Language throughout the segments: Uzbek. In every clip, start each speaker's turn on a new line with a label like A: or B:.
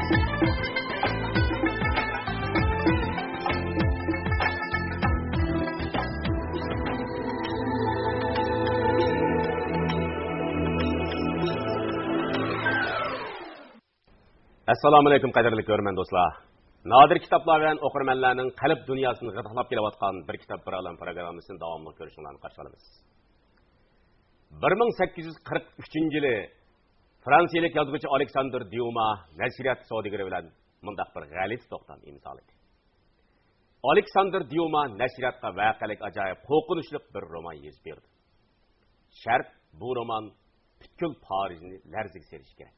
A: Assalomu alaykum qadrli ko'rman do'stlar. Nadir kitoblar bilan o'qirmanlarning qalb dunyosini g'idaqlab kelayotgan bir kitob bir alam programmasini davomli ko'rishingizni qarshi olamiz. 1843-yili Fransiyalik yozuvchi Aleksandr Dyuma nashriyat savdogari bilan mundaq bir g'alit to'xtam imzoladi. Aleksandr Dyuma nashriyatga voqelik ajoyib qo'rqinchli bir roman yozib berdi. Shart bu roman butkul Parijni larziga serish kerak.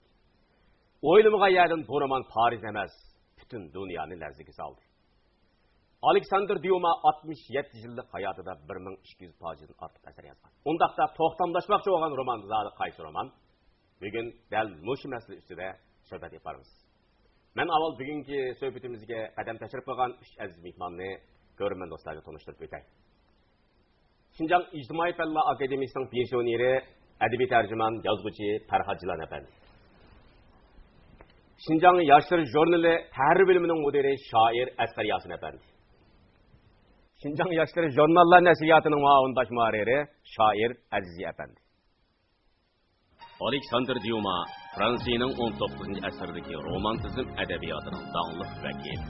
A: O'ylamag'an yerdan bu roman Paris emas, bütün dünyani larziga soldi. Aleksandr Dyuma 67 yillik hayotida 1200 pajidan ortiq asar yozgan. Undaqda to'xtamlashmoqchi bo'lgan roman zodi qaysi roman? Bugun dal mushu masala ustida suhbat etamiz. Men avval bugungi suhbatimizga qadam tashrif qilgan 3 aziz mehmonni ko'rman do'stlarga tanishtirib o'tay. Şinjan İctimai Fanlar Akademiyasining pensioneri, adabiy tarjimon, yozuvchi Farhod Jilan efendi. Şinjan Yaşlar Jurnali Tahrir bölümünün müdiri şair Asqar Yasin efendi. Şinjan Yaşlar Jurnallar Nasihatining muavin baş muharriri şair Azizi efendi. Aleksandr Dyuma Fransiyaning 19-asrdagi romantizm adabiyotining da'ngli vakili.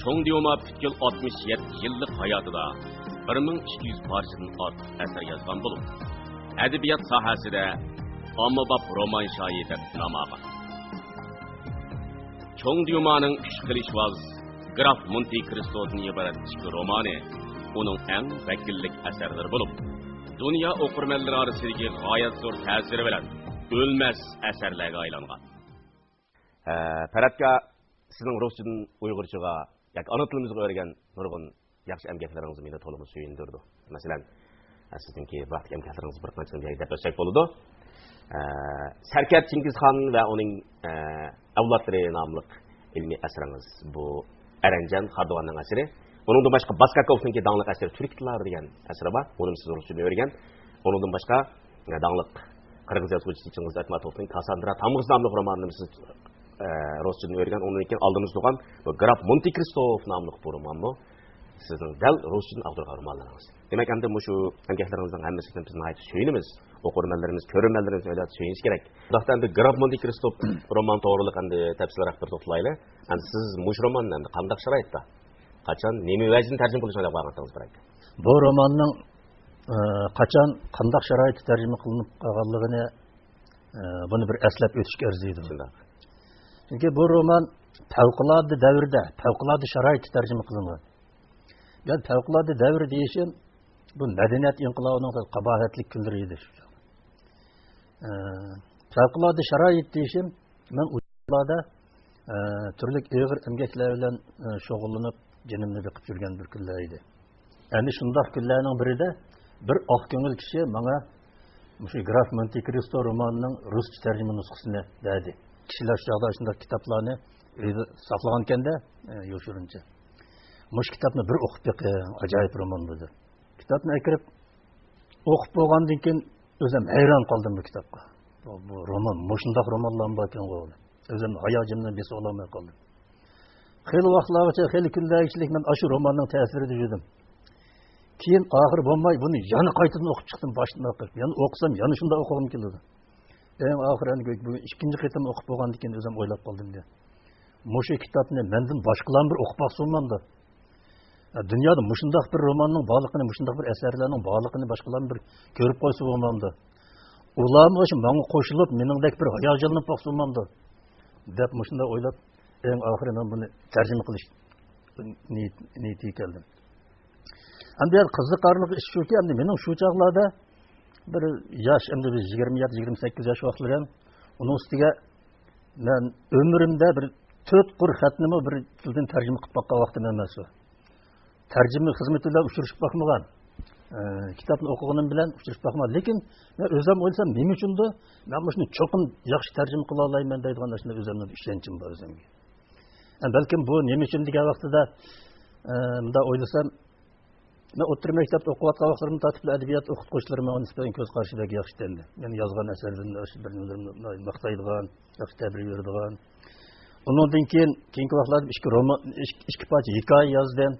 A: Cho'ng Dyuma butkul 67 yillik hayotida 1200 parchadan ortiq asar yozgan bo'lib, adabiyot sohasida ommabop roman shoiri deb nom olgan. Cho'ng Dyumaning ishqilishvoz Graf Monte Cristo'dan iborat ichki romani uning eng vakillik asarlari bo'lib, dunyo o'qirmanlari orasidagi g'oyat zo'r ta'siri bilan o'lmas asarlarga aylangan. Faradga sizning ruschadan uyg'urchaga yoki ona tilimizga o'rgan nurg'un yaxshi emgaklaringiz meni to'liq suyundirdi. Masalan, sizningki vaqtga emgaklaringiz bir qancha deb o'tsak bo'ladi. Sarkat Chingizxon va uning avlodlari nomli ilmiy asringiz bu Aranjan Xardovanning asari. Uningdan boshqa Baskakovningki dangli asari Turk tillari degan asari bor. Uni siz ruschada o'rgan. Uningdan boshqa dangli qirg'iz yozuvchisi Chingiz Aytmatovning Kassandra Tamg'iz nomli romanini siz ruschada o'rgan. Undan keyin oldimizda turgan bu Graf Monte Cristo nomli bu romanni sizning dal ruschadan avtorga romanlaringiz. Demak, endi shu emgaklaringizning hammasidan biz aytib söylemiz. O'qirmanlarimiz, ko'rmanlarimiz o'ylab söylenish kerak. Bunda endi Graf Monte Cristo roman to'g'riliq endi tafsilroq bir to'xtalaylik. Endi siz mush romanni endi qanday sharoitda, qachon, nima vajdan tarjima qilishni deb qo'ygansiz bir aytib.
B: Bu romanning qachon, qanday sharoitda tarjima qilinib qolganligini buni bir eslab o'tishga arziydi. Chunki bu roman favqulodda davrda, favqulodda sharoitda tarjima qilingan. Yani favqulodda davr deyishim bu madaniyat inqilobining qabohatli kunlari edi. Favqulodda sharoit deyishim men ularda turli og'ir emgaklar bilan shug'ullanib jinimni biqib yurgan bir kunlar edi. Endi shunday kunlarning birida bir oq ko'ngil kishi menga shu Graf Monte Cristo romanining ruscha tarjima nusxasini berdi. Kishilar shunday kitoblarni saqlagan ekanda yoshirincha. Mush kitobni bir o'qib beqing, ajoyib roman bo'ldi. Kitobni akirib o'qib bo'lgandan keyin o'zim hayron qoldim bu kitobga. Bu roman, mushundaq romanlar bor ekan o'g'li. O'zim hayojimni besa olmay qoldim. Xeyli vaqtlargacha, xeyli kunlargacha men shu romanning ta'sirida yurdim. Keyin oxir bo'lmay buni yana qaytadan o'qib chiqdim boshdan o'qib. Yana o'qisam, yana shunda o'qigim keldi. Eng oxirida bugun ikkinchi qitim o'qib bo'lgandan keyin o'zim o'ylab qoldim de. Mushu kitobni mendan boshqalar bir o'qib olsam-da. Dünyada mushundaq bir romanning borligini, mushundaq bir asarlarning borligini boshqalar bir ko'rib qo'ysa bo'lmamdi. Ular o'sha menga qo'shilib, meningdek bir hayojonlanib boqsam-da deb mushunda o'ylab, eng oxiri men buni tarjima qilish niyatiga keldim. Endi qiziqarli ish shuki, endi mening shu chaqlarda bir yosh, endi 27-28 yosh vaqtlar ham uning ustiga men umrimda bir 4 qur xatnimi bir tildan tarjima qilib boqqan vaqtim emas. Tarjima xizmati bilan uchrashib bakmagan. Kitobni o'qiganim bilan uchrashib bakmagan. Lekin men o'zim o'ylsam, nima uchundir? Men buni cho'qim yaxshi tarjima qila olmayman deydigan narsa o'zimning ishonchim bor o'zimga. Balkim bu nima uchun degan vaqtida bunda o'ylasam, men o'rta maktabda o'qiyotgan vaqtlarimda tartibli adabiyot o'qituvchilarim uni nisbatan ko'z qarshidagi yaxshi endi. Men yozgan asarlarimda bir maqtaydigan, yaxshi tabrik beradigan, Ondan keyingi vaqtlarda ikki parcha hikoya yozdim.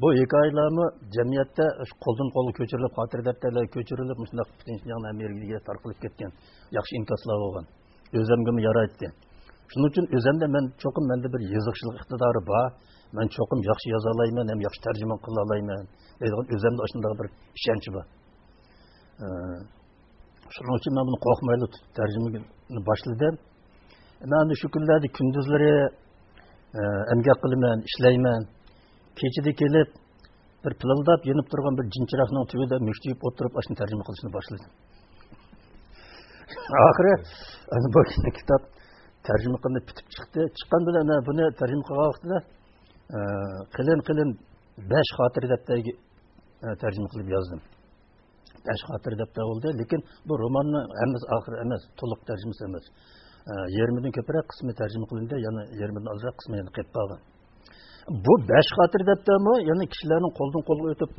B: Bu hikoyalarni jamiyatda qo'ldan qo'lga ko'chirilib, xotir daftarlarga ko'chirilib, shunday Tinchlikni Amerikaga tarqalib ketgan yaxshi inkoslar bo'lgan. O'zimga yaraydi. Shuning uchun o'zimda men cho'qim menda bir yoziqchilik iqtidori bor. Men cho'qim yaxshi yoza olmayman, ham yaxshi tarjima qila olmayman. Deydigan o'zimda shunday bir ishonch bor. Shuning uchun men buni qo'rqmayli tarjimani boshladim. Men shu kunlarda kunduzlari emgak qilaman, ishlayman. Kechida kelib bir pilildab yonib turgan bir jinchiroqning tubida mushtiyib o'tirib, ashuni tarjima qilishni boshladim. Oxiri bu kitob tarjima qilinib bitib chiqdi. Chiqqan bilan buni tarjima qilgan vaqtida qilin 5 xotir daftarga tarjima qilib yozdim. 5 xotir daftar bo'ldi, lekin bu romanning hammasi oxiri emas, to'liq tarjimasi emas. 20dan ko'proq qismi tarjima qilindi, yana 20dan ozroq qismi yana qolib qolgan. Bu 5 xotir daftarmi, ya'ni kishilarning qo'ldan qo'lga o'tib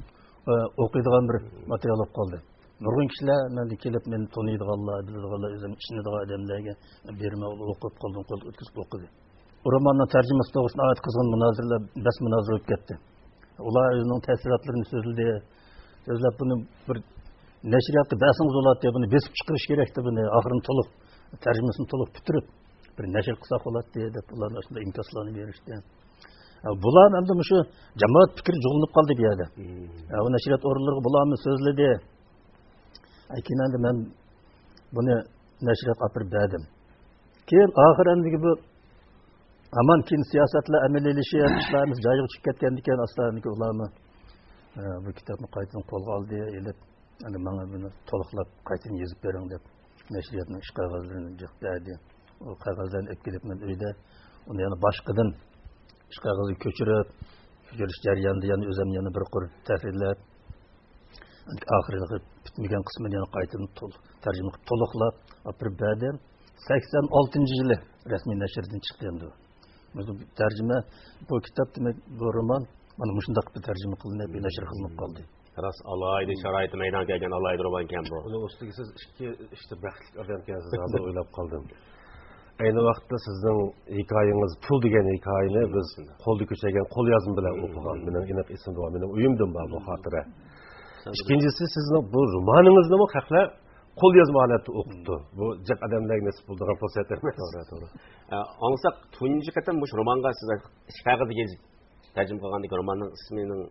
B: o'qiydigan bir material bo'lib qoldi. Nurg'un kishilar menda kelib meni taniydiganlar, biladiganlar, o'zim ishlaydigan odamlarga berma o'qib qo'ldan qo'lga o'tkazib o'qidi. Romanning tarjimasi to'g'risida oid qizg'in munozaralar, bas munozara o'tib ketdi. Ular o'zining ta'sirotlarini so'zlab buni bir nashriyatga basingiz bo'ladi deb buni besib chiqarish kerak deb buni oxirini to'liq tarjimasini to'liq bitirib bir nashr qilsak bo'ladi deb ularning shunday imkoniyatlarni berishdi. Bular endi shu jamoat fikri jo'g'inib qoldi bu yerda. Bu nashriyat o'rinlariga bularni so'zladi. Keyin endi men buni nashriyat olib berdim. Keyin oxirindagi bu aman keyin siyosatlar amaliylashish, ishlarimiz joyiga tushib ketgan ekan, aslida ularni bu kitobni qaytadan qo'lga oldi, elib endi menga buni to'liqlab qaytadan yozib bering deb nashriyatning ish qog'ozlarini berdi. O qog'ozlarni olib kelib men uyda uni yana boshqadan ish qog'oziga ko'chirish jarayonida yana o'zim yana bir qor tahrirlab oxirgi bitmagan qismini yana qaytadan tarjima qilib to'liqlab olib berdim. 86-yili rasmiy nashrdan chiqdi endi. Bu tarjima bu kitob demak bu roman mana shunday qilib tarjima qilinib nashr qilinib qoldi.
A: Ras alayda sharoiti maydonga kelgan alayda roman ekan bu.
C: Uni ustiga siz ishda baxtli odam ekansiz, hozir o'ylab qoldim. Ayni vaqtda sizning hikoyangiz pul degan hikoyani biz qo'lda ko'chagan qo'l yozma bilan o'qigan. Mening aniq esimda bor, mening uyimdan bor bu xotira. Ikkinchisi sizning bu romaningizni ham haqlar qo'l yozma holatda o'qitdi. Bu jiq odamlarga nasib bo'lgan fursat emas.
A: To'g'ri. Olsak, tunji qatam bu romanga siz ish qog'oziga yozib tarjima qilgandek romanning ismining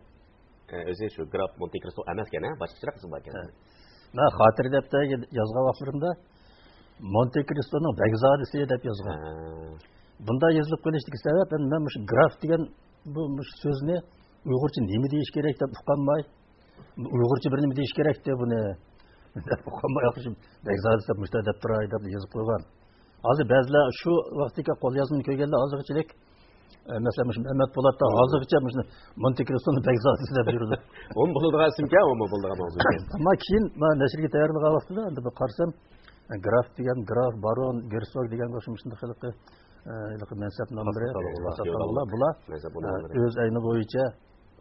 A: o'zi shu Graf Monte Cristo emas ekan, boshqacharoq qilib ekan.
B: Men xotir daftarga yozgan vaqtlarimda Monte Cristoning Begzodisi deb yozgan. Bunda yozilib qolishdagi sabab men shu graf degan bu so'zni uyg'urcha nima deyish kerak deb uqolmay, uyg'urcha bir nima deyish kerak deb buni uqolmay yaxshi Begzodisi deb mushtadab turay deb yozib qo'ygan. Hozir ba'zilar shu vaqtga qo'l yozmani ko'rganlar hozirchilik mesela Mehmet Polat'ta hazırlıkça Monte Cristo'nun Begzodisi deb yurdi.
A: Onun bulduğu isimken o mu bulduğu mavzu?
B: Ama keyin men nashrga tayyorlagan vaqtida endi bir qarsam graf degan, graf, baron, gersog degan o'shunday xilqi mansab nomlari bular o'z ayni bo'yicha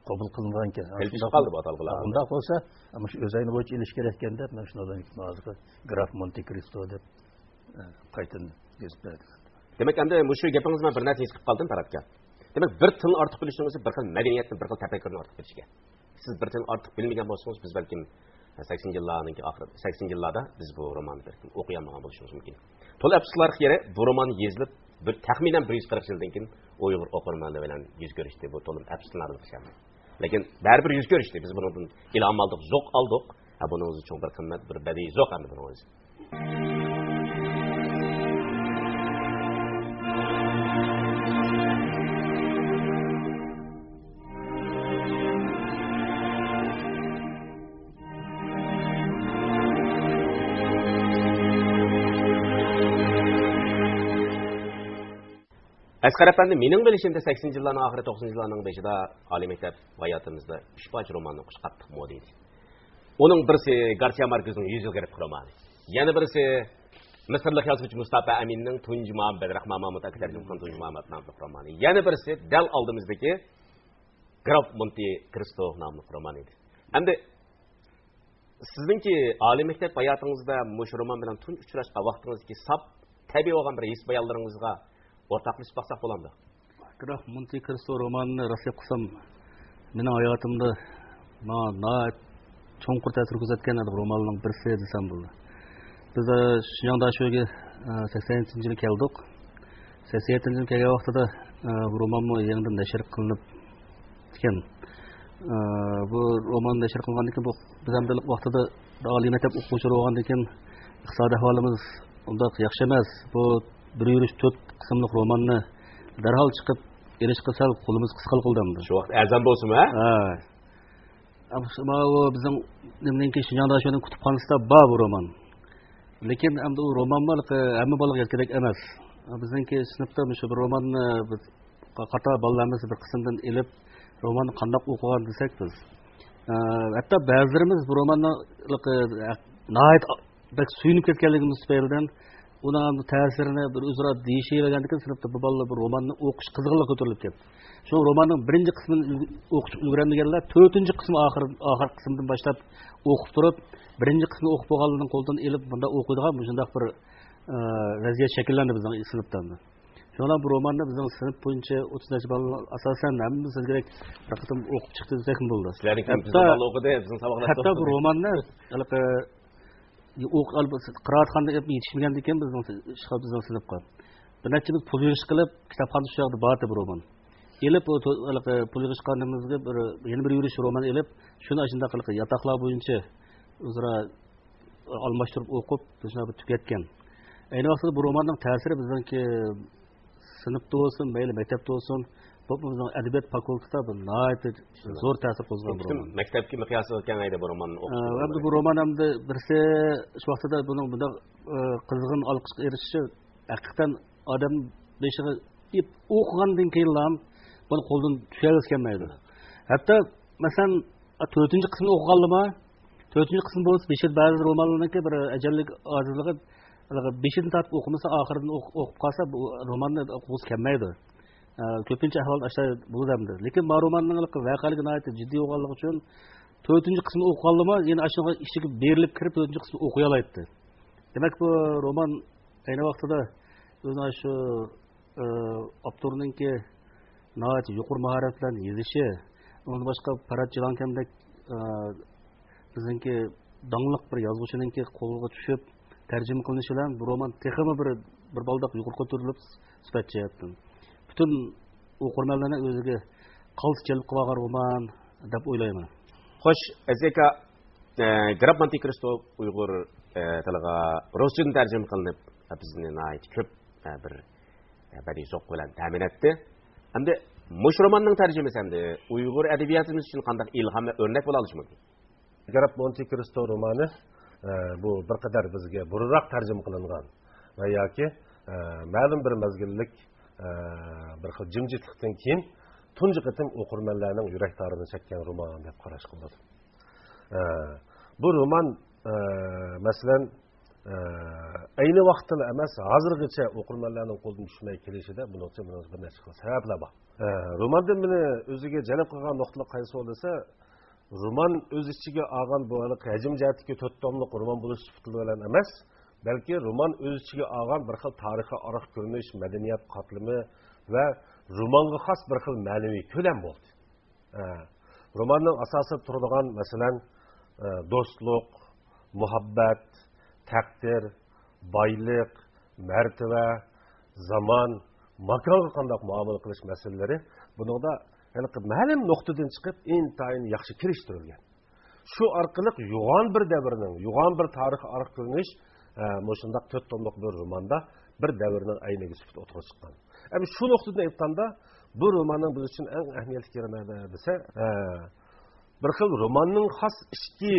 B: qabul qilingan ekan.
A: Elbishib qoldi bu atalg'ular.
B: Unda bo'lsa, ama shu o'z ayni bo'yicha ilish kerak ekan deb men shundan hozir graf Monte Cristo deb qaytadan yozib berdim.
A: Demek endi bu shu gapingizdan bir narsa chiqib qoldim tarafga. Demek bir til ortiq bilishingiz bir xil madaniyatni, bir xil tafakkurni ortiq bilishga. Siz bir til ortiq bilmagan bo'lsangiz, biz balkim 80-yillarning oxirida, 80-yillarda biz bu romanni balkim o'qiy olmagan bo'lishimiz mumkin. To'la afsuslar kerak, bu roman yozilib bir taxminan 140 yildan keyin Uyg'ur o'qirmanlar bilan yuz ko'rishdi. Bu to'lim afsuslardir shami. Lekin baribir yuz ko'rishdi. Biz bundan ilhom oldik, zo'q oldik. Buning o'zi cho'ng bir qimmat, bir badiiy zo'q endi buning o'zi. Asqar efendi, mening bilishimda 80-yillarning oxiri, 90-yillarning beshida oliy maktab hayotimizda 3 parcha romanni o'qish qattiq moda edi. Uning birisi Garcia Marquezning 100 yil garib romani. Yana birisi Misrlik yozuvchi Mustafa Aminning Tunji Muhammad Rahman Mahmud tarjima qilgan Tunji Muhammad nomli romani. Yana birisi dal oldimizdagi Graf Monte Cristo nomli roman edi. Endi sizningki oliy maktab hayotingizda mush roman bilan tun uchrashgan vaqtingizdagi sap tabiiy bo'lgan bir his bayonlaringizga o'rtaqlashib baqsaq bo'lamdi.
B: Biroq Monte Cristo romanini rastlab qilsam, mening hayotimda mana cho'nqur ta'sir ko'rsatgan romanlarning birisi desam bo'ladi. Biz Shinyangda shuga 80-yil keldik. 87-yil kelgan vaqtida bu romanni yangidan nashr qilinib ekan. Bu roman nashr qilingandan keyin bu biz ham vaqtida oliy maktab o'quvchilari bo'lgandan keyin iqtisodiy ahvolimiz undaq yaxshi emas. Bu bir yurish 4 qismli romanni darhol chiqib erish qilsal qo'limiz qisqal qildimdi.
A: Shu vaqt arzon bo'lsinmi?
B: Ha. Ammo bu bizning nimadan keyin Shinyangda shuning kutubxonasida bor bu roman. Lekin endi u roman hamma bolaga kerak emas. Bizningki sinfda shu bir romanni biz qator bolalarimiz bir qismdan elib romanni qandoq o'qigan desak biz. Hatto ba'zilarimiz bu romanni nihoyat bak suyunib ketganligimiz tufaylidan uning ta'sirini bir o'zaro deyishavergandan sinfda bu bolalar bu romanni o'qish qiziqarli ko'tarilib ketdi. Shu romanning birinchi qismini o'qish ulgurmaganlar 4-qism oxir qismdan boshlab o'qib turib, birinchi qismini o'qib bo'lganlarning qo'ldan elib bunda o'qiydigan shunday bir vaziyat shakllandi bizning sinfda. Shundan bu romanni bizning sinf bo'yicha 30 bolalar asosan hammamiz kerak raqam o'qib chiqdi desak bo'ldi.
A: Sizlarning ham bizning bolalar o'qidi, bizning saboqlarda.
B: Hatto bu romanni qiraatxonada yetishmagandan keyin bizning sinfga bir necha biz pul yig'ish qilib kitobxonada shu yoqda bordi bu roman. Elib pul yig'ishganimizga yana bir yurish roman elib shuni shunday qilib yotoqlar bo'yicha o'zaro almashtirib o'qib shuni tugatgan. Ayni vaqtda bu romanning ta'siri bizningki sinfda bo'lsin, mayli maktabda bo'lsin, bu bizning adabiyot fakultetida bir nihoyat zo'r ta'sir qo'zg'agan roman.
A: Maktabga miqyosida kengaydi bu romanni o'qish.
B: Endi bu roman hamda birsi shu vaqtida buning bunday qizg'in olqishga erishishi haqiqatan odam beshiga o'qigandan keyin ham buni qo'ldan tushirolmaydi. Hatto masalan 4-qismni o'qiganlar 4-qism bo'lsa, beshir ba'zi romanlarniki bir ajallik ojizligi 5-ni tortib o'qimasa oxiridan o'qib qolsa bu romanni o'qish kelmaydi. Ko'pincha ahvol ashta bo'ladimdi. Lekin bu romanning voqealigi nihoyat jiddiy bo'lganligi uchun 4-qismni o'qiganlar yana ashunga ishiga berilib kirib 4-qismni o'qiy oladi. Demak bu roman ayni vaqtida o'zini shu avtorninki nihoyat yuqori mahorat bilan yozishi, undan boshqa Farhod Jilonkandek bizningki dangliq bir yozuvchininki qo'lga tushib tarjima qilinishi bilan bu roman texmi bir baldaq yuqori ko'tarilib sifatlayapti. Butun o'qirmanlarni o'ziga qaltis jalb qilgan roman deb o'ylayman.
A: Xo'sh, azaka Grab Monte Cristo Uyg'ur tiliga ruschadan tarjima qilinib, bizni nihoyat ko'p bir badiiy zavq bilan ta'min etdi. Endi mush romanning tarjimasi endi Uyg'ur adabiyotimiz uchun qanday ilhom va o'rnak bo'la olishi mumkin?
C: Grab Monte Cristo romani bu bir qadar bizga burunroq tarjima qilingan va yoki ma'lum bir mezgillik bir xil jimjitlikdan keyin tunji qatim o'qirmanlarning yuraklarini chekkan roman deb qarash qiladi. Bu roman masalan ayni vaqtda emas, hozirgacha o'qirmanlarning qo'lidan tushmay kelishida buning uchun bir necha xil sabablar bor. Romanda meni o'ziga jalb qilgan nuqta qaysi bo'lsa, roman o'z ichiga olgan bu hajm jihatdagi 4 tomliq roman bo'lish bilan emas, balki roman o'z ichiga olgan bir xil tarixiy araq ko'rinish, madaniyat qatlami va romanga xos bir xil ma'naviy ko'lam bo'ldi. Romanning asosi turadigan masalan do'stlik, muhabbat, taqdir, boylik, martaba, zamon, makonga qanday muomala qilish masalalari buningda ma'lum nuqtadan chiqib intayin yaxshi kirishtirilgan. Shu orqali yo'g'on bir davrning, yo'g'on bir tarix araq ko'rinish shundoq 4 tomliq bir romanda bir davrning ayniga sifatida o'tib chiqqan. Endi shu nuqtadan aytganda bu romanning biz uchun eng ahamiyatli yerlari desa, bir xil romanning xos ichki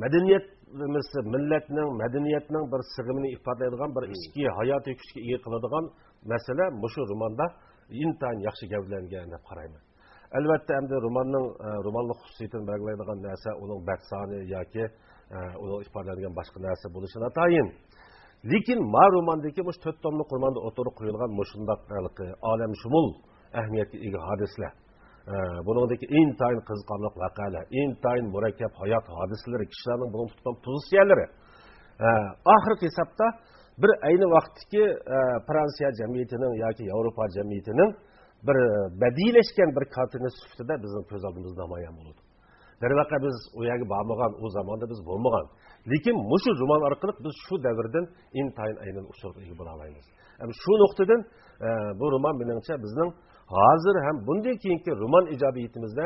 C: madaniyatimiz, millatning, madaniyatning bir sig'imini ifodalaydigan bir ichki hayotiy kuchga ega qiladigan masala shu romanda intayin yaxshi gavlangan deb qarayman. Albatta endi romanning xususiyatini belgilaydigan narsa uning bat soni yoki uning ifodalangan boshqa narsa bo'lishi notayin. Lekin ma romandagi 4 tomliq romanda o'tirib qo'yilgan shunday olamshumul ahamiyatga ega hodisalar. Buningdagi intayin qiziqarli voqealar, intayin murakkab hayot hodisalari, kishilarning buni tutgan pozitsiyalari. Oxirgi hisobda bir ayni vaqtdagi Fransiya jamiyatining yoki Yevropa jamiyatining bir badiylashgan bir kartina sifatida bizning ko'z oldimizda namoyon bo'ladi. Darvaqa biz u yerga bormagan, u zamonda biz bo'lmagan. Lekin mushu roman orqali biz shu davrdan intayin aynan usulga ega bo'la olamiz. Shu nuqtadan bu roman menimcha bizning hozir ham bundan keyingi roman ijodiyatimizda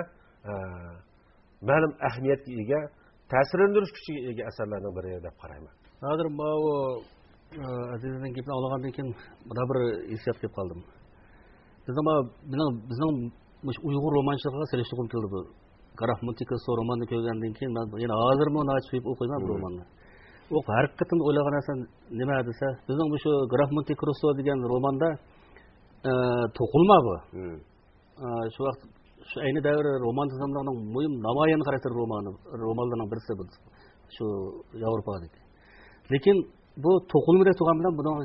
C: ma'lum ahamiyatga ega, ta'sirlantirish kuchiga ega asarlarning biri deb qarayman.
D: Hozir bu Azizning gapini olgandan keyin buna bir hissiyat kelib qoldim. Bizning Uyg'ur romanchiligiga selishtirib keldi bu. Qaraq Monte-Cristo romanini ko'rgandan keyin men yana hozir buni ochib o'qiyman bu romanni. O haqiqatan o'ylagan narsa nima desa, bizning bu shu Qaraq Monte-Cristo degan romanda to'qilma bu. Shu vaqt shu ayni davr romantizmning muhim namoyon xarakter romanlarning birisi bu. Shu Yevropadagi. Lekin bu to'qilmada turgan bilan buning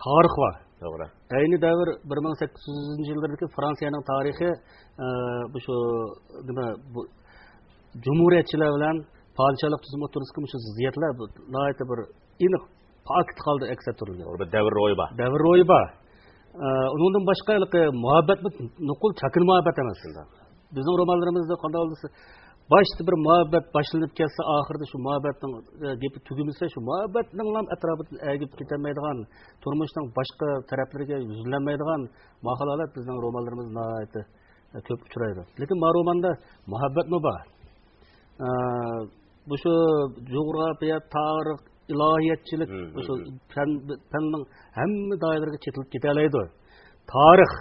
D: tarix bor.
A: To'g'ri.
D: Ayni davr 1800-yillardagi Fransiyaning tarixi bu shu nima bu Cumhuriyetçiler bilan padişahlık tuzum oturusku şu ziyetler bu nayet bir iniq pakt kaldı eksetorluğu.
A: Orada devir royba.
D: Devir royba. Ondan başka muhabbet nukul çakın muhabbet emesinde. Bizim romanlarımızda qanday oldu başta bir muhabbet başlanıp kelse ahırda şu muhabbetin gepi tügümüzse şu muhabbetin lan etrafını egip ketemeydigan turmuştan başka taraflarga yüzlenmeydigan makalalar bizim romanlarımız nayet köp uçuraydı. Lekin bu romanda muhabbet mi var? Bu şu coğrafya, tarih, ilahiyatçilik, bu şu fenning hemme daireleriga chetilib ketalaydi. Tarix,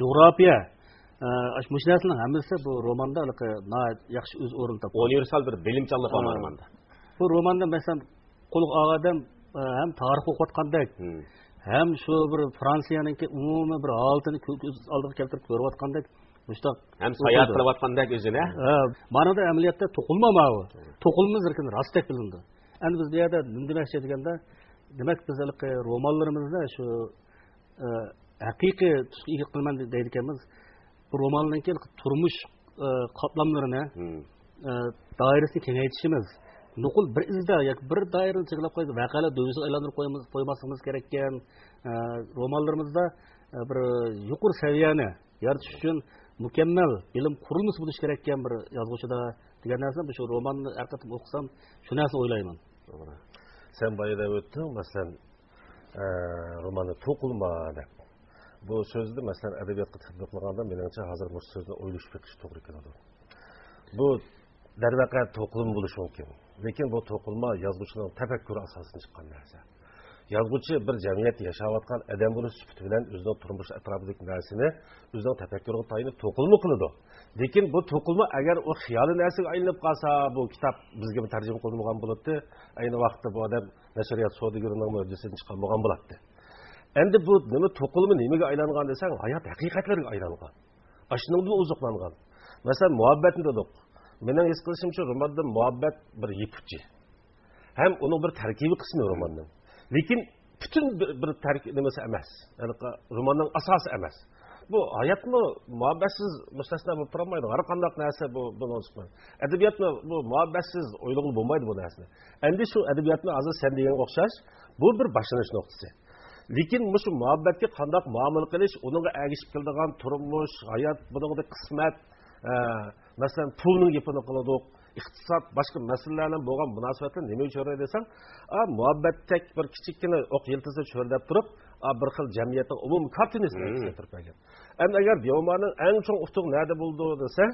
D: coğrafya, mush narsalarning hammasi bu romanda yaxshi o'z o'rnini topdi.
A: Universal bir bilimchanlik bor romanda.
D: Bu romanda masalan quliq odam ham tarix o'qiyotgandek, ham shu bir Fransiyaningki umumiy bir holatini ko'z oldiga keltirib ko'rayotgandek Müştak
A: hem sayat kılavatkandak özüne.
D: Bana da ameliyatda tokulmama o. Tokulmamız erken rastek bilindi. Yani biz bir yerde demek degende demek biz romanlarımızda şu hakiki iyi kılman deydikimiz bu romanların ki turmuş kaplamlarına dairesini kengaytişimiz. Nukul bir izde bir daireni çıkıp koydu. Vakala dövüsü aylandırıp koymasımız gereken romanlarımızda bir yukur seviyene yaratish uchun mukammal bilim qurilmasi bo'lish kerak ekan bir yozuvchida degan narsa bu shu romanni arqatib o'qisam shu narsa o'ylayman.
C: To'g'ri. Sen boyada o'tding, masalan, romanni to'qilma deb. Bu so'zni masalan adabiyotga tatbiqlaganda menimcha hozir bu so'zni o'ylashib chiqish to'g'ri keladi. Bu darvaqa to'qilma bo'lishi mumkin. Lekin bu to'qilma yozuvchining tafakkuri asosidan chiqqan narsa. Yazgıcı bir cemiyet yaşayotgan adam bunu süpütü bilen özünün turmuş etrafındaki narsini özünün tefekkürüne tayinip tokulma kılıdı. Lekin bu tokulma eğer o xiyali narsiga aylanıp qalsa bu kitap bizge bir tercüme kılınmagan buladı. Aynı vaqtda bu adam neşriyat sodagirining möcüsüden chiqarmagan buladı. Endi bu nima tokulma nimaga aylangan desang, hayat haqiqatlarga aylangan. Aşınыңdan uzuqlangan. Mesela muhabbetni dedik. Mening his qilishimcha romanda muhabbet bir yeputchi. Hem onun bir tarkibi qismi romanning. Lekin bütün bir tarkib nimasi emas. Yani romanning asosi emas. Bu hayatmi muhabbatsiz mustasno bo'lib turmaydi. Har qanday narsa bu bo'lmaydi. Adabiyotni bu muhabbatsiz o'ylagulik bo'lmaydi bu narsa. Endi shu adabiyotni hozir sen degan o'xshash, bu bir boshlanish nuqtasi. Lekin shu muhabbatga qanday muomala qilish, uningga ergishib keladigan turmush, hayot, buningda qismat, masalan pulning gapini qiladik. İqtisat başka meselelerle boğan münasebetler neme çöre desem, muhabbetek bir kiçikkine ok yıldızı çördep durup, bir xil cemiyetin umum kartinesini getirip gelgen. Hem eğer romanın en çok utuğu nerede bulduğu dese,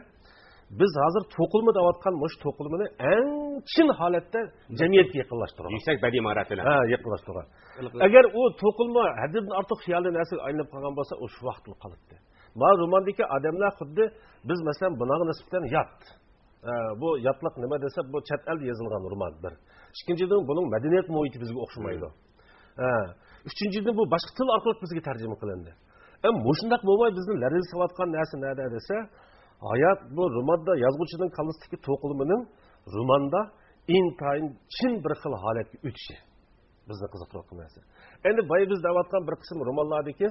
C: biz hazır tokulma davatkan muş tokulmanı en çin halette cemiyetke yakınlaştıralım.
A: Yüksek bedi maharetine.
C: Yakınlaştıralım. Eğer o tokulma hadidin artık xiyali nesil aynı kalgan bolsa, o şu vaxtlı kalıptı. Ma romandaki adamlar xuddi biz mesela buna nisbeten yat. Bu yatlık nima desa bu chet elda yozilgan roman bir. Ikkinchidan buning madaniyat muhiti bizga o'xshamaydi. Uchinchidan bu boshqa til orqali bizga tarjima qilindi. Mushundaq bo'lmay bizni laril savatgan narsa nada desa, hayot bu romanda yozuvchining qallisidagi to'qilmining romanda intayin chin bir xil holatga o'tishi bizni qiziqtirgan narsa. Endi boya biz davatgan bir qism romanlardaki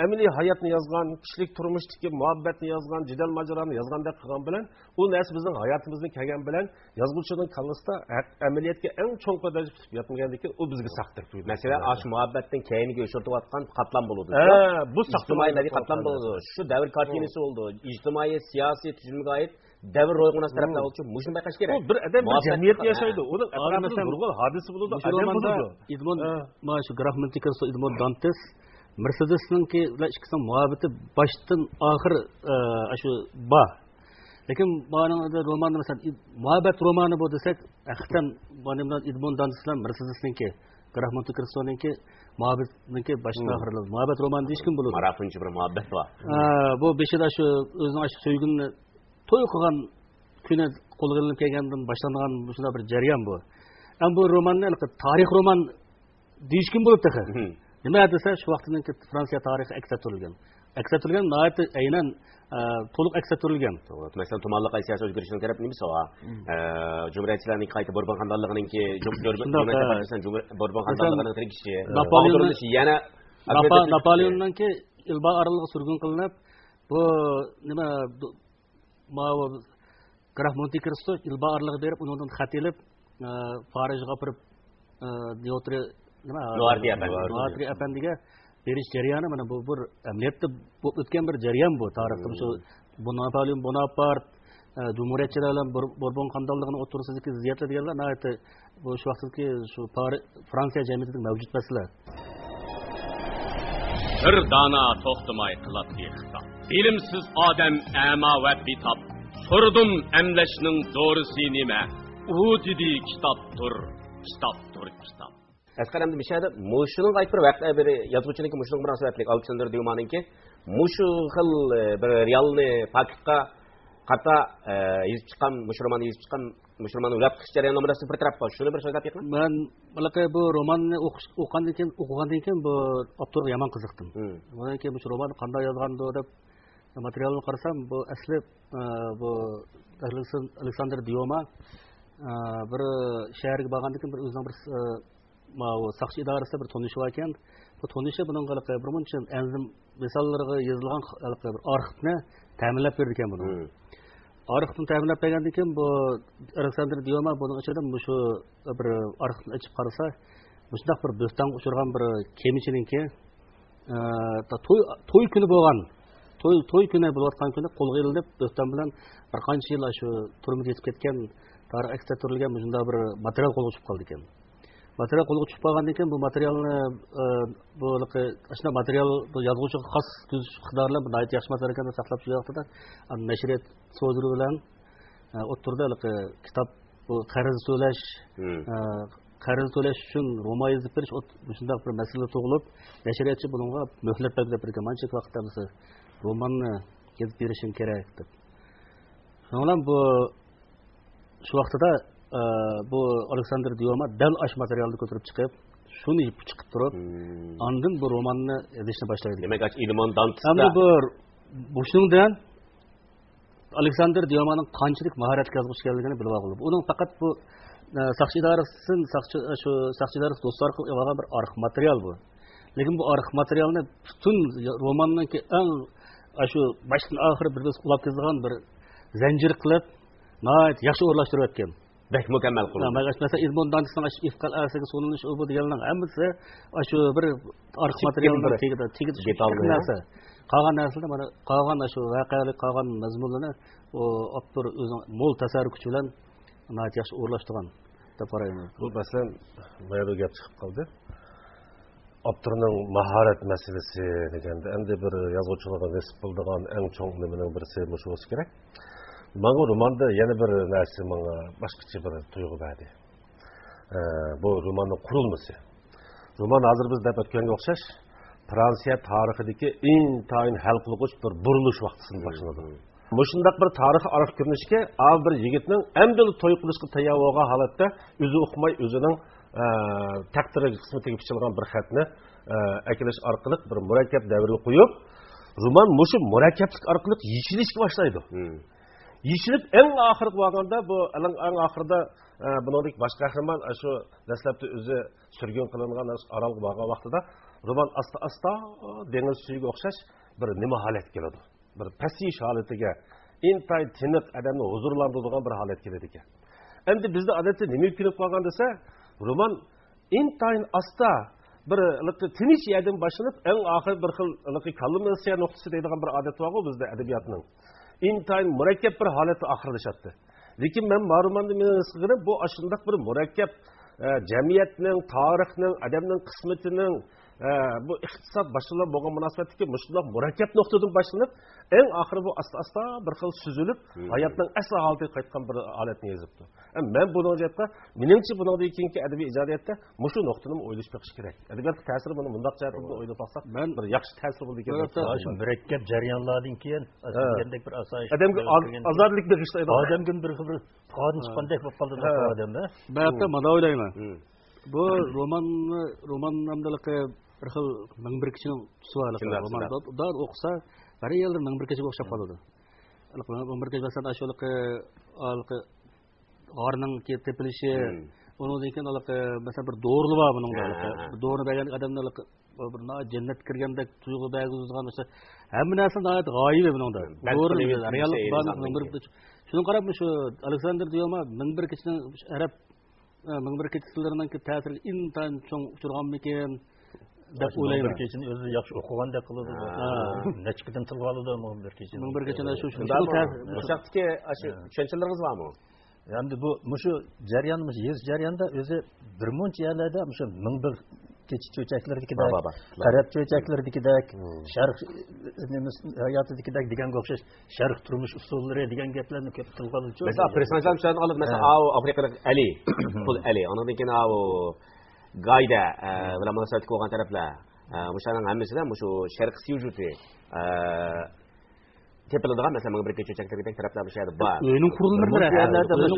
C: amaliy hayotni yozgan, kishilik turmushdagi muhabbatni yozgan, jidal majroni yozgandek qilgan bilan, u narsa bizning hayotimizga kelgan bilan yozuvchining kallasida amaliyotga eng cho'ng darajada tutib yotmaganligi u bizga saqtir tuydi.
A: Masalan, ash muhabbatning keyiniga o'shirtayotgan qatlam bo'ldi.
C: Bu
A: ijtimoiy qatlam bo'ldi. Shu davr kartinasi bo'ldi. Ijtimoiy, siyosiy tuzilmaga oid davr ro'yxonasi tarafdan uchun mushuni bayqash kerak.
C: Bir odam bir jamiyat yashaydi. Uning atrofida nurg'un hodisa bo'ladi. Odam bo'ladi.
D: Edmond mana shu Grafmantiker Edmond Dantes Mercedes'ninki ikisinin muhabbeti baştan ahir şu ba. Lekin bana romanı mesela muhabbet romanı bu desek, hakikaten bana Edmond Dantes'la Mercedes'ninki, Grafmantiker'ninki muhabbetninki baştan ahirli. Muhabbet romanı değil kim bulur?
A: Marafoncu bir muhabbet var.
D: Bu beşi de şu özünün aşk söygününü toy kılan küne kolu gelinip gelgendim başlandıgan şuna bir ceryan bu. Ama bu romanın tarih roman değil kim bulup da. Nima desa shu vaqtdagi Fransiya tarixi aks ettirilgan. Aks ettirilgan nihoyatda aynan to'liq aks ettirilgan.
A: To'g'ri. Masalan, tumanliq siyosiy o'zgarishlarga qarab nimasi va Cumhuriyetçilarning qayta Bourbon xonadonligininki Bourbon xonadonligining tirikishi, yana
D: Napoleonningki ilba araligi surgun qilinib, bu nima ma'vo Graf Monte Cristo ilba araligi berib, undan xat elib Parijga borib Diotri Nuardi Efendi'ye beriş ceryanı mana bu bir emniyette bu ötken bir ceryan bu tarihte şu Napoleon Bonaparte Cumhuriyetçiler bilan Bourbon xonadonligini o'tirsidagi ziyoratlar deganlar nihoyatda bu shu vaqtdagi shu Fransiya jamiyatida mavjud masala.
E: Bir dana to'xtamay qiladi xitob. Bilimsiz odam ama va bitap. Sordum emleşning doğrusu nima? U dedi kitaptır, kitaptır, kitap.
A: Asqar endi mishada mushuning aytib bir vaqt bir yozuvchiniki mushuning munosabatlik Aleksandr Dyumaninki mushu xil bir realni faktga qata yozib chiqqan mushromanni ulab chiqish jarayoni bilan bir taraf bor. Shuni bir so'zlab berdim.
D: Men balaqay bu romanni o'qigandan keyin bu avtorga yomon qiziqdim. Undan keyin bu romanni qanday yozgandi deb materialni qarasam bu asli bu Aleksandr Dyuma bir shaharga borgandan keyin bir o'zining bir Saqchi idarasida bir tanışı varken, bu tanışı bunun qalaqay bir muncha enzim misallarga yozilgan qalaqay bir arxivni ta'minlab berdi ekan buni. Arxivni ta'minlab bergandan keyin bu Aleksandr Dyuma buning ichida shu bir arxivni ochib qarasa, shundaq bir do'stan uchirgan bir kemichininki to'y kuni bo'lgan. To'y kuni bo'layotgan kuni qo'lga ilinib, do'stan bilan bir qancha yil shu turmush yetib ketgan, tarix ekstra turilgan shunday bir material qo'lga tushib qoldi ekan. Material qo'lga tushib qolgandan keyin bu materialni bu ashuna material bu yozuvchiga xos iqtidorlar bu nihoyat yaxshi material ekan saqlab shu vaqtida nashriyat so'zlari bilan o'tirdi kitob bu qarz to'lash uchun roman yozib berish shunday bir masala tug'ilib nashriyatchi bunga muhlat belgilab bergan mancha vaqtda biz romanni yozib berishim kerak deb. Shundan bu shu vaqtida bu Aleksandr Dyuma dal ash materialni ko'tarib chiqib, shuni yib chiqib turib, ondan bu romanni yozishni boshlaydi.
A: Demak, Edmond Dantes
D: hamda bu shuningdan Aleksandr Dyumaning qanchalik mahoratli yozuvchi ekanligini bilib oldi. Uning faqat bu saqchi idorasi do'stlar qilib olgan bir arxiv material bu. Lekin bu arxiv materialni butun romanninki eng shu boshdan oxiri bir ulab kezgan bir zanjir qilib, nihoyat yaxshi o'rlashtirib o'tgan.
A: Bek mükemmel qildi.
D: Mesela Edmond Dantes'ning ifqal arasiga solinish u bu deganlar hammasi shu bir arxiv materiallar tegib narsa. Qolgan narsalar mana qolgan shu voqealik qolgan mazmunlarni u avtor o'zi mo'l tasarruf kuchi bilan nihoyat yaxshi o'rlashtirgan deb qarayman.
C: Bu masalan mayda gap chiqib qoldi. Avtorning mahorat masalasi deganda endi bir yozuvchilarga nasib bo'lgan eng cho'ng nimaning birisi shu bo'lsa kerak. Mana romanda yana bir narsa menga boshqacha bir tuyg'u berdi. Bu romanning qurilmasi. Roman hozir biz deb o'tganga o'xshash Fransiya tarixidagi intayin hal qiluvchi bir burilish vaqtini boshladi. Mushundaq bir tarix arif ko'rinishga bir yigitning amdil to'y qilishga tayyor bo'lgan holatda o'zi o'qimay o'zining taqdiri qismatiga bichilgan bir xatni akilish orqali bir murakkab davrga qo'yib, roman mushu murakkablik orqali yechilishga boshlaydi. Yechilib eng oxirgi bo'lganda bu eng oxirida buningdek bosh qahramon shu dastlabda o'zi surgun qilingan orolga borgan vaqtida roman asta dengiz suyiga o'xshash bir nima holat keladi. Bir pasish holatiga, intayin tiniq odamni huzurlantiradigan bir holat keladi ekan. Endi bizda odatda nima kelib qolgan desa, roman intayin asta bir tinch yerdan boshlanib, eng oxir bir xil kulminatsiya nuqtasi deydigan bir odat bor bizda adabiyotning. İntayin murakkab bir holatda oxirlashyapti. Lekin men ma'lumotni men bu ashundoq bir murakkab jamiyatning, tarixning, odamning qismatining bu iqtisod boshlanib bo'lgan munosabatdagi mushundoq murakkab nuqtadan boshlanib, eng oxiri bu asta bir xil suzilib, hayotning asl holatiga qaytgan bir holatni yozibdi. Men buni o'ylashda, meningcha bundan keyingi adabiy ijodiyotda mushu nuqtani o'ylash beqish kerak. Adabiyot ta'siri buni bundoq jihatdan o'ylab baxsak, men bir yaxshi ta'sir bo'ldi ekan.
B: Shu murakkab jarayonlardan keyin asoslandek bir asoyish.
C: Odamga azorlik beg'ishlaydi.
B: Odamga bir qonun chiqqandek bo'lib qoldi odamda.
D: Ben hatta mana o'ylayman. Bu roman namdaligi bir xil ming bir kishining tusivaligi romanda da o'qisa bir yilda ming bir kishiga o'xshab qoladi. Ming bir kishi masalan ashuligi g'orning tepilishi, undan keyin masalan bir do'rli bor buning bir do'rni degan odamlar bir jannat kirgandek tuyg'u bag'izgan o'sha hamma narsa g'oyibi buningda. Do'rli reallik bor. Shuni qarab shu Aleksandr Dyoma ming bir kishining arab ming bir kishilarning ta'siri intan cho'ng uchirganmikin deb o'ylayman.
B: Kechini o'zi yaxshi o'qigandek qiladi. Nechkidan tilga oladi ming bir kechini.
D: Ming bir kechini shu
A: o'shatdagi shu tushunchalaringiz bormi?
B: Endi bu shu jarayonimiz yez jarayonda o'zi bir muncha yerlarda shu ming bir kechi cho'chaklardagidek, qarab cho'chaklardagidek, sharq hayotidagidek deganga o'xshash sharq turmush usullari degan gaplarni ko'p tilga oluvchi.
A: Mesela personajlarni olib, mesela Afrikalik Ali, Qul Ali, ondan keyin Gayda bilan munosabatga bo'lgan taraflar, o'shaning hammasida shu sharq syujeti tepiladigan mesela ming bir kecha cho'chaklardagi taraflar bu yerda bor.
D: Uyning qurilmalari yerlarda bir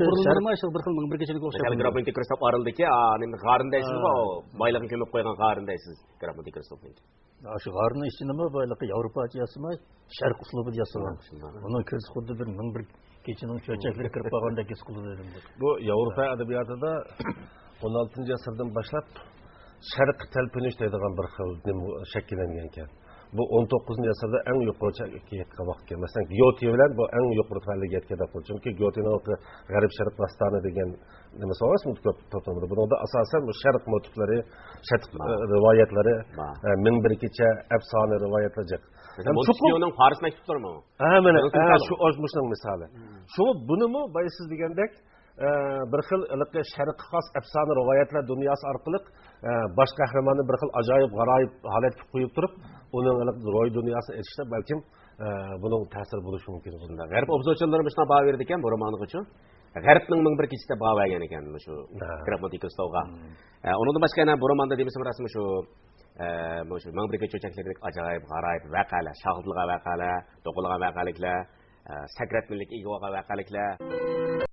D: xil ming bir kechaga o'xshab.
A: Mesela Grafenki Kristof araldiki, endi g'arindaysiz-ku, boylig'ini ko'mib qo'ygan g'arindaysiz, Grafenki Kristofniki.
B: Shu g'arning ichi nima boyliqi Yevropacha yasamay, sharq uslubida yasalgan. Uning ko'zi xuddi bir ming bir kechining cho'chaklari kirib qolgandek his qildim.
C: Bu Yevropa adabiyotida 16-asrdan boshlab sharq talpinish deydigan bir xil shakllangan ekan. Bu 19-asrda eng yuqoriga yetgan vaqt ekan. Masalan, Gyote bilan bu eng yuqori fanliga yetgan deb qo'ydim. Chunki Gyotening G'arb sharq dastoni degan nima so'rasmi ko'p topildi. Bunda asosan bu sharq motivlari, sharq rivoyatlari, ming bir kecha afsona rivoyatlar jiq.
A: Montesquieu'ning Paris maktublarimi?
C: Mana shu ojmushning misoli. Shu bunimi siz degandek bir xil sharqqa xos afsona rivoyatlar dunyosi orqali bosh qahramonni bir xil ajoyib g'aroyib holatga qo'yib turib, uning ro'y dunyosini erishda balkim buning ta'siri bo'lishi mumkin.
A: Bunda g'arb obzorchilari buni baho berdi ekan bu romanning uchun. G'arbning ming bir kechida baho bergan ekan shu Grafenki Kristofga. Undan boshqa yana bu romanda demasam rasmi shu ming bir kecha cho'chaklardek ajoyib g'aroyib voqealar, shag'ilgan voqealar, to'qilgan voqealiklar, sakratminlik ega bo'lgan voqealiklar